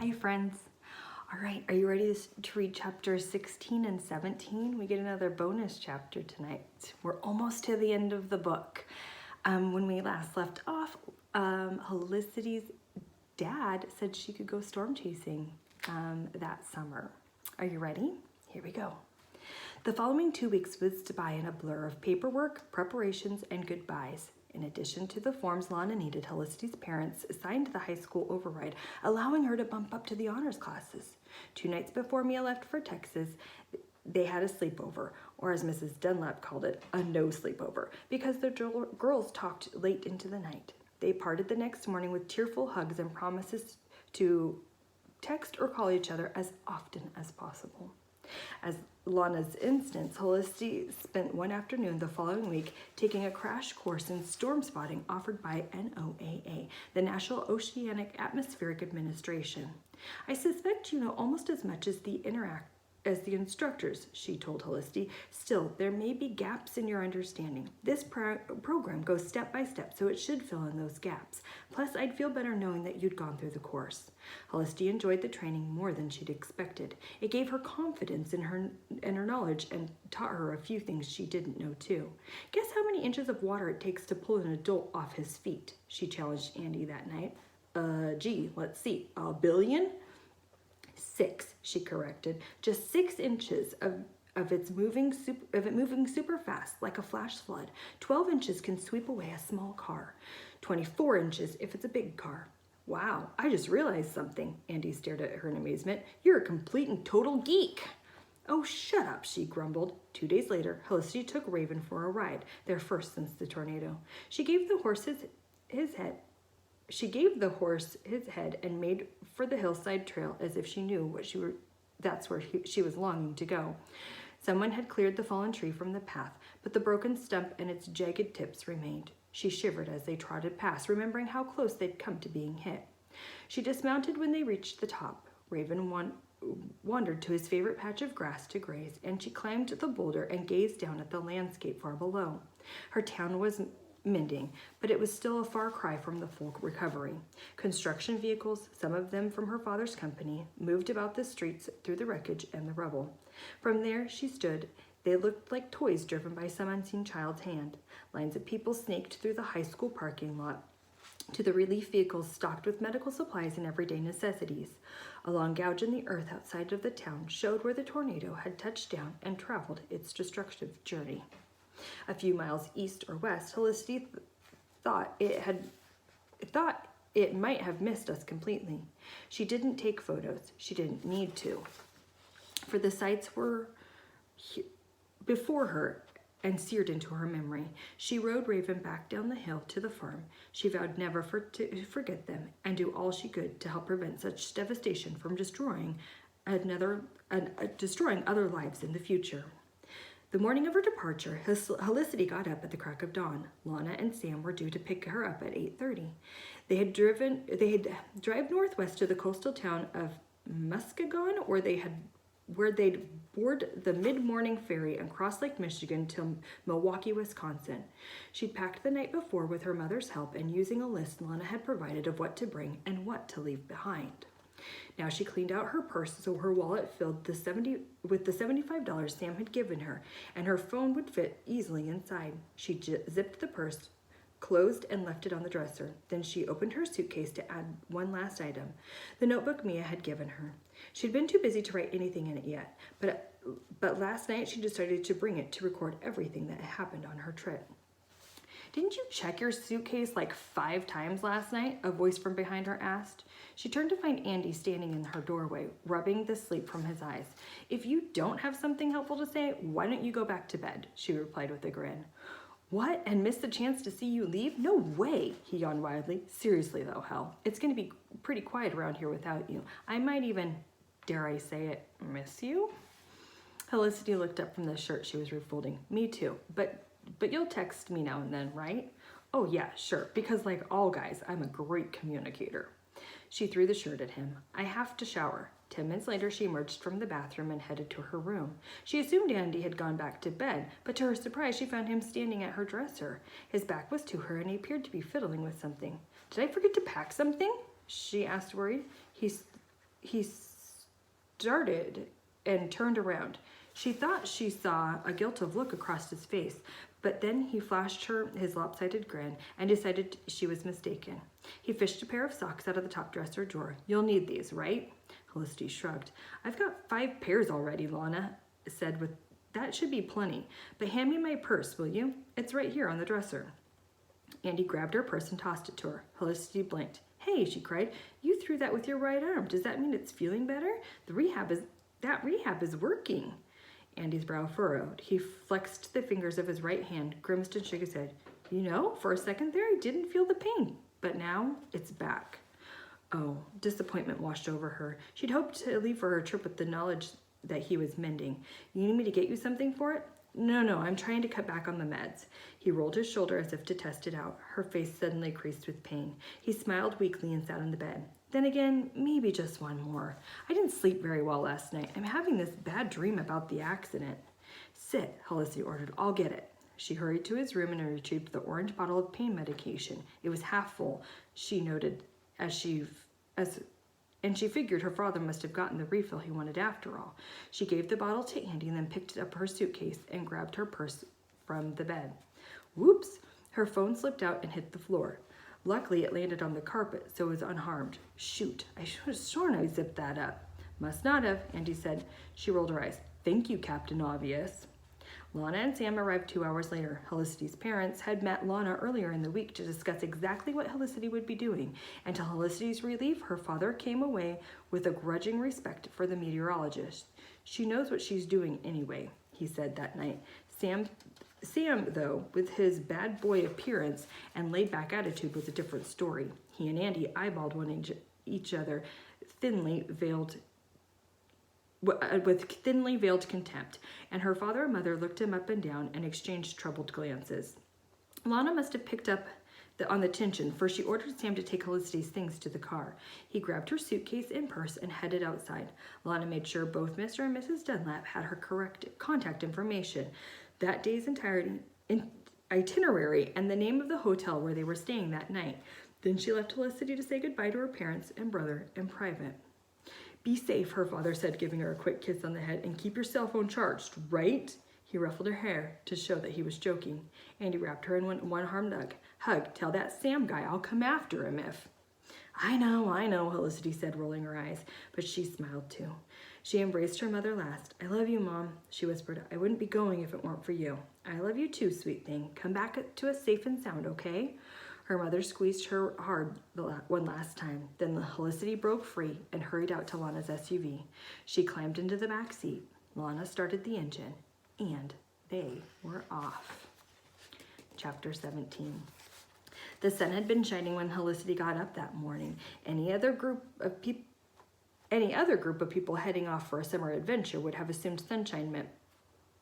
Hi friends. All right, are you ready to read chapters 16 and 17? We get another bonus chapter tonight. We're almost to the end of the book. When we last left off, Helicity's dad said she could go storm chasing that summer. Are you ready? Here we go. The following 2 weeks whizzed by in a blur of paperwork, preparations, and goodbyes. In addition to the forms Lana needed, Helicity's parents signed the high school override, allowing her to bump up to the honors classes. 2 nights before Mia left for Texas, they had a sleepover, or as Mrs. Dunlap called it, a no sleepover, because the girls talked late into the night. They parted the next morning with tearful hugs and promises to text or call each other as often as possible. As Lana's instance, Helicity spent one afternoon the following week taking a crash course in storm spotting offered by NOAA, the National Oceanic Atmospheric Administration. I suspect you know almost as much as the instructors, she told Helicity. Still, there may be gaps in your understanding. This program goes step by step, so it should fill in those gaps. Plus, I'd feel better knowing that you'd gone through the course. Helicity enjoyed the training more than she'd expected. It gave her confidence in her knowledge and taught her a few things she didn't know too. Guess how many inches of water it takes to pull an adult off his feet? She challenged Andy that night. Gee, let's see, 1 billion? 6, she corrected. Just 6 inches of it moving super fast, like a flash flood. 12 inches can sweep away a small car. 24 inches if it's a big car. Wow, I just realized something. Andy stared at her in amazement. You're a complete and total geek. Oh, shut up, she grumbled. 2 days later, Helicity took Raven for a ride, their first since the tornado. She gave the horse his head and made for the hillside trail as if she knew that's where she was longing to go. Someone had cleared the fallen tree from the path, but the broken stump and its jagged tips remained. She shivered as they trotted past, remembering how close they'd come to being hit. She dismounted when they reached the top. Raven wandered to his favorite patch of grass to graze, and she climbed the boulder and gazed down at the landscape far below. Her town was mending, but it was still a far cry from the full recovery. Construction vehicles, some of them from her father's company, moved about the streets through the wreckage and the rubble. From there she stood. They looked like toys driven by some unseen child's hand. Lines of people snaked through the high school parking lot to the relief vehicles stocked with medical supplies and everyday necessities. A long gouge in the earth outside of the town showed where the tornado had touched down and traveled its destructive journey. A few miles east or west, Helicity thought it might have missed us completely. She didn't take photos. She didn't need to, for the sights were before her and seared into her memory. She rode Raven back down the hill to the farm. She vowed never to forget them and do all she could to help prevent such devastation from destroying other lives in the future. The morning of her departure, Helicity got up at the crack of dawn. Lana and Sam were due to pick her up at 8:30. They had driven northwest to the coastal town of Muskegon, where they'd board the mid-morning ferry and cross Lake Michigan to Milwaukee, Wisconsin. She'd packed the night before with her mother's help and using a list Lana had provided of what to bring and what to leave behind. Now she cleaned out her purse so her wallet filled with the $75 Sam had given her, and her phone would fit easily inside. She zipped the purse, closed, and left it on the dresser. Then she opened her suitcase to add one last item, the notebook Mia had given her. She'd been too busy to write anything in it yet, but last night she decided to bring it to record everything that happened on her trip. Didn't you check your suitcase like 5 times last night? A voice from behind her asked. She turned to find Andy standing in her doorway, rubbing the sleep from his eyes. If you don't have something helpful to say, why don't you go back to bed? She replied with a grin. What? And miss the chance to see you leave? No way, he yawned wildly. Seriously though, Hel, it's going to be pretty quiet around here without you. I might even, dare I say it, miss you? Helicity looked up from the shirt she was refolding. Me too, but you'll text me now and then, right? Oh yeah, sure, because like all guys, I'm a great communicator. She threw the shirt at him. I have to shower. 10 minutes later, she emerged from the bathroom and headed to her room. She assumed Andy had gone back to bed, but to her surprise, she found him standing at her dresser. His back was to her, and he appeared to be fiddling with something. Did I forget to pack something? She asked, worried. he started and turned around. She thought she saw a guilty look across his face, but then he flashed her his lopsided grin and decided she was mistaken. He fished a pair of socks out of the top dresser drawer. "You'll need these, right?" Helicity shrugged. "I've got 5 pairs already," Lana said. "That should be plenty. But hand me my purse, will you? It's right here on the dresser." Andy grabbed her purse and tossed it to her. Helicity blinked. "Hey," she cried, "you threw that with your right arm. Does that mean it's feeling better? That rehab is working." Andy's brow furrowed. He flexed the fingers of his right hand, grimaced and shook his head. "You know, for a second there, I didn't feel the pain, but now it's back." Oh, disappointment washed over her. She'd hoped to leave for her trip with the knowledge that he was mending. "You need me to get you something for it?" No, I'm trying to cut back on the meds." He rolled his shoulder as if to test it out. Her face suddenly creased with pain. He smiled weakly and sat on the bed. "Then again, maybe just one more. I didn't sleep very well last night. I'm having this bad dream about the accident." "Sit," Helicity ordered. "I'll get it." She hurried to his room and retrieved the orange bottle of pain medication. It was half full, she noted, and she figured her father must have gotten the refill he wanted after all. She gave the bottle to Andy and then picked up her suitcase and grabbed her purse from the bed. Whoops! Her phone slipped out and hit the floor. Luckily, it landed on the carpet, so it was unharmed. "Shoot, I should have sworn I zipped that up." "Must not have," Andy said. She rolled her eyes. "Thank you, Captain Obvious." Lana and Sam arrived 2 hours later. Helicity's parents had met Lana earlier in the week to discuss exactly what Helicity would be doing, and to Helicity's relief, her father came away with a grudging respect for the meteorologist. "She knows what she's doing anyway," he said that night. Sam, though, with his bad boy appearance and laid-back attitude, was a different story. He and Andy eyeballed each other with thinly veiled contempt, and her father and mother looked him up and down and exchanged troubled glances. Lana must have picked up on the tension, for she ordered Sam to take Helicity's things to the car. He grabbed her suitcase and purse and headed outside. Lana made sure both Mr. and Mrs. Dunlap had her correct contact information, that day's itinerary, and the name of the hotel where they were staying that night. Then she left Helicity to say goodbye to her parents and brother in private. "Be safe," her father said, giving her a quick kiss on the head, "and keep your cell phone charged, right?" He ruffled her hair to show that he was joking. Andy wrapped her in one arm hug. "Tell that Sam guy I'll come after him if..." I know, Helicity said, rolling her eyes, but she smiled too. She embraced her mother last. "I love you, Mom," she whispered. "I wouldn't be going if it weren't for you." "I love you too, sweet thing. Come back to us safe and sound, okay?" Her mother squeezed her hard one last time. Then Helicity broke free and hurried out to Lana's SUV. She climbed into the back seat. Lana started the engine, and they were off. Chapter 17. The sun had been shining when Helicity got up that morning. Any other group of people heading off for a summer adventure would have assumed sunshine meant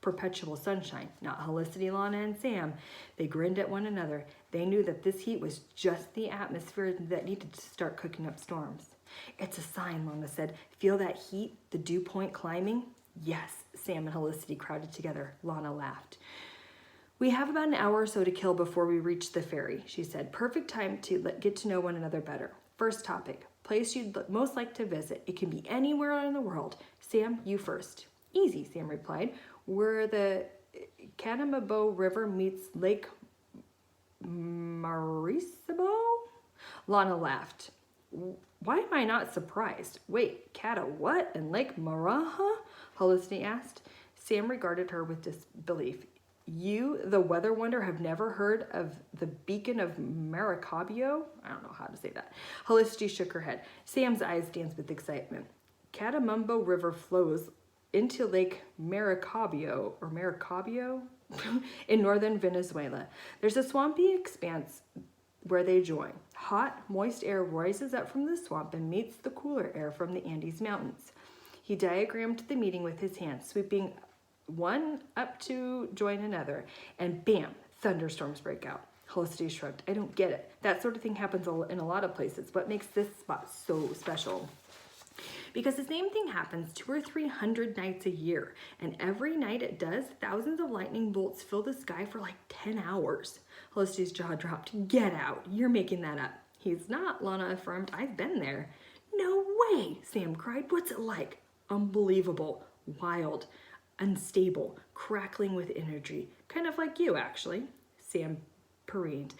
perpetual sunshine. Not Helicity, Lana, and Sam. They grinned at one another. They knew that this heat was just the atmosphere that needed to start cooking up storms. "It's a sign," Lana said. "Feel that heat, the dew point climbing?" "Yes," Sam and Helicity crowded together. Lana laughed. "We have about an hour or so to kill before we reach the ferry," she said. "Perfect time to get to know one another better. First topic, place you'd most like to visit. It can be anywhere in the world. Sam, you first." "Easy," Sam replied. "Where the Canamabo River meets Lake Maracaibo?" Lana laughed. "Why am I not surprised? Wait, Cata what and Lake Maraha?" Helicity asked. Sam regarded her with disbelief. "You, the weather wonder, have never heard of the Beacon of Maracaibo?" I don't know how to say that. Helicity shook her head. Sam's eyes danced with excitement. "Catamumbo River flows into Lake Maracaibo in northern Venezuela. There's a swampy expanse where they join. Hot, moist air rises up from the swamp and meets the cooler air from the Andes Mountains." He diagrammed the meeting with his hands, sweeping one up to join another, and bam, thunderstorms break out. Helicity shrugged. "I don't get it. That sort of thing happens in a lot of places. What makes this spot so special?" "Because the same thing happens 200 or 300 nights a year, and every night it does, thousands of lightning bolts fill the sky for like 10 hours. Helicity's jaw dropped. "Get out. You're making that up." "He's not," Lana affirmed. "I've been there." "No way, Sam cried. What's it like? Unbelievable, wild, unstable, crackling with energy. Kind of like you, actually, Sam parried.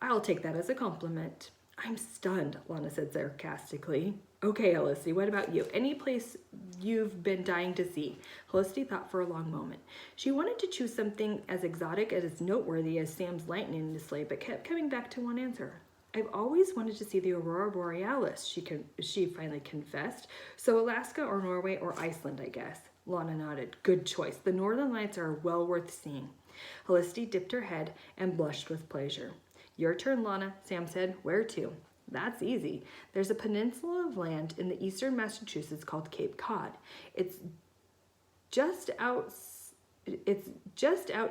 I'll take that as a compliment. I'm stunned, Lana said sarcastically. Okay, Helicity, what about you? Any place you've been dying to see? Helicity thought for a long moment. She wanted to choose something as exotic and as noteworthy as Sam's lightning display, but kept coming back to one answer. I've always wanted to see the Aurora Borealis, she finally confessed. So Alaska or Norway or Iceland, I guess. Lana nodded. Good choice. The northern lights are well worth seeing. Helicity dipped her head and blushed with pleasure. Your turn, Lana, Sam said. Where to? That's easy. There's a peninsula of land in the eastern Massachusetts called Cape Cod. It's just out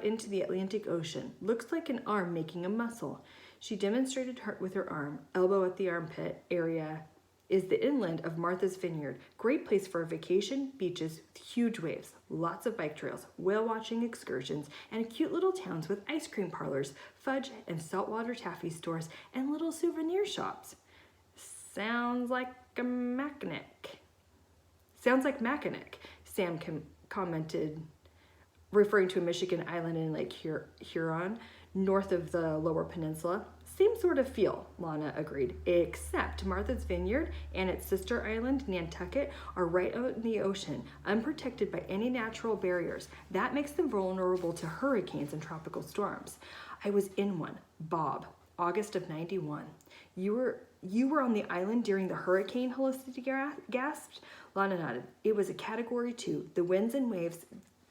into the Atlantic Ocean. Looks like an arm making a muscle. She demonstrated her with her arm. Elbow at the armpit area is the inland of Martha's Vineyard. Great place for a vacation, beaches, with huge waves, lots of bike trails, whale watching excursions, and cute little towns with ice cream parlors, fudge and saltwater taffy stores, and little souvenir shops. Sounds like Mackinac. Sam commented, referring to a Michigan island in Lake Huron, north of the Lower Peninsula. Same sort of feel, Lana agreed, except Martha's Vineyard and its sister island, Nantucket, are right out in the ocean, unprotected by any natural barriers. That makes them vulnerable to hurricanes and tropical storms. I was in one, Bob, August of 91. You were on the island during the hurricane, Helicity gasped. Lana nodded. It was a Category 2. The winds and waves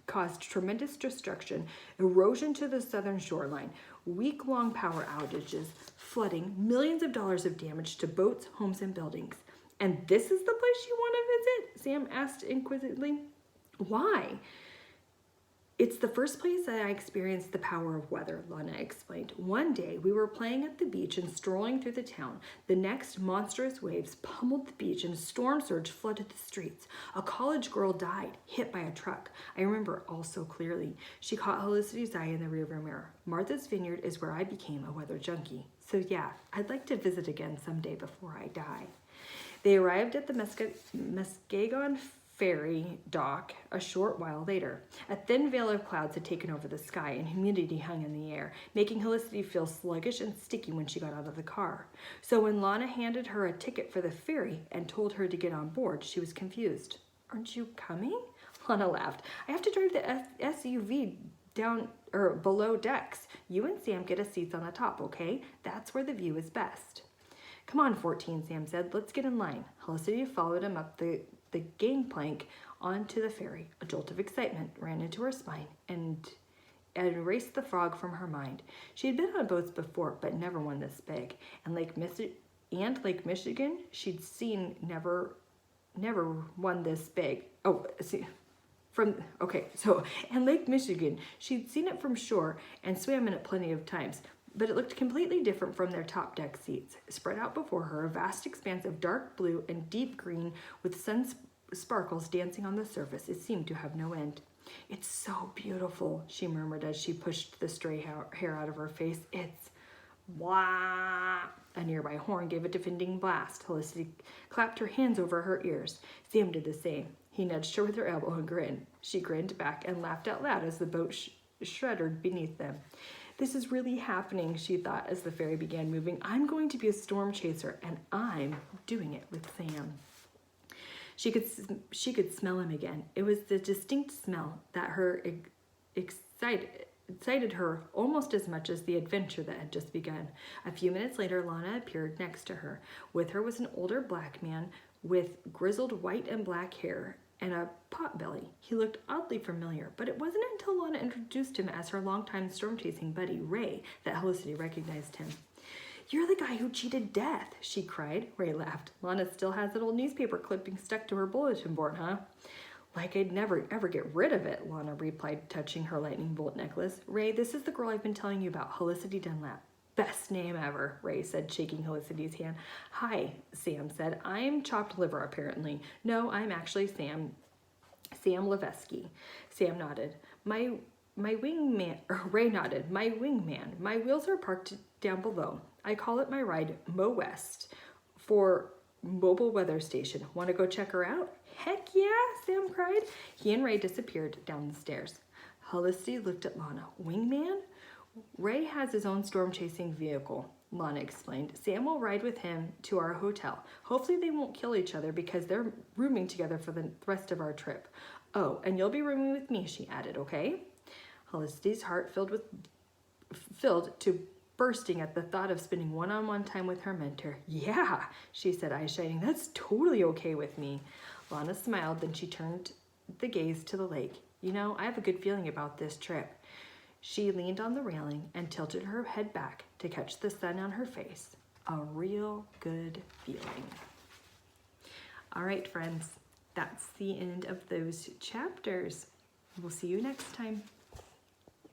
caused tremendous destruction, erosion to the southern shoreline, week-long power outages, flooding, millions of dollars of damage to boats, homes, and buildings. And this is the place you want to visit? Sam asked inquisitively. Why? It's the first place that I experienced the power of weather, Lana explained. One day, we were playing at the beach and strolling through the town. The next, monstrous waves pummeled the beach and a storm surge flooded the streets. A college girl died, hit by a truck. I remember all so clearly. She caught Helicity's eye in the rearview mirror. Martha's Vineyard is where I became a weather junkie. So yeah, I'd like to visit again someday before I die. They arrived at the Muskegon ferry dock a short while later. A thin veil of clouds had taken over the sky and humidity hung in the air, making Helicity feel sluggish and sticky when she got out of the car. So when Lana handed her a ticket for the ferry and told her to get on board, she was confused. Aren't you coming? Lana laughed. I have to drive the SUV down or below decks. You and Sam get us seats on the top, okay? That's where the view is best. Come on, 14, Sam said. Let's get in line. Helicity followed him up the gangplank onto the ferry. A jolt of excitement ran into her spine and erased the fog from her mind. She had been on boats before, but never one this big. And Lake Michigan, she'd seen never one this big. And Lake Michigan, she'd seen it from shore and swam in it plenty of times. But it looked completely different from their top deck seats. Spread out before her, a vast expanse of dark blue and deep green with sun sparkles dancing on the surface. It seemed to have no end. It's so beautiful, she murmured as she pushed the stray hair out of her face. It's blah. A nearby horn gave a defending blast. Helicity clapped her hands over her ears. Sam did the same. He nudged her with her elbow and grinned. She grinned back and laughed out loud as the boat shuddered beneath them. This is really happening, she thought as the ferry began moving. I'm going to be a storm chaser, and I'm doing it with Sam. She could smell him again. It was the distinct smell that excited her almost as much as the adventure that had just begun. A few minutes later, Lana appeared next to her. With her was an older black man with grizzled white and black hair and a potbelly. He looked oddly familiar, but it wasn't until Lana introduced him as her longtime storm-chasing buddy, Ray, that Helicity recognized him. You're the guy who cheated death, she cried. Ray laughed. Lana still has that old newspaper clipping stuck to her bulletin board, huh? Like I'd never ever get rid of it, Lana replied, touching her lightning bolt necklace. Ray, this is the girl I've been telling you about, Helicity Dunlap. Best name ever, Ray said, shaking Helicity's hand. Hi, Sam said. I'm chopped liver, apparently. No, I'm actually Sam Levesky. Sam nodded. Ray nodded. My wingman. My wheels are parked down below. I call it my ride, Mo West, for mobile weather station. Want to go check her out? Heck yeah, Sam cried. He and Ray disappeared down the stairs. Helicity looked at Lana. Wingman? Ray has his own storm-chasing vehicle, Lana explained. Sam will ride with him to our hotel. Hopefully they won't kill each other because they're rooming together for the rest of our trip. Oh, and you'll be rooming with me, she added, okay? Helicity's heart filled to bursting at the thought of spending one-on-one time with her mentor. Yeah, she said, eyes shining. That's totally okay with me. Lana smiled, then she turned the gaze to the lake. You know, I have a good feeling about this trip. She leaned on the railing and tilted her head back to catch the sun on her face. A real good feeling. All right, friends, that's the end of those chapters. We'll see you next time.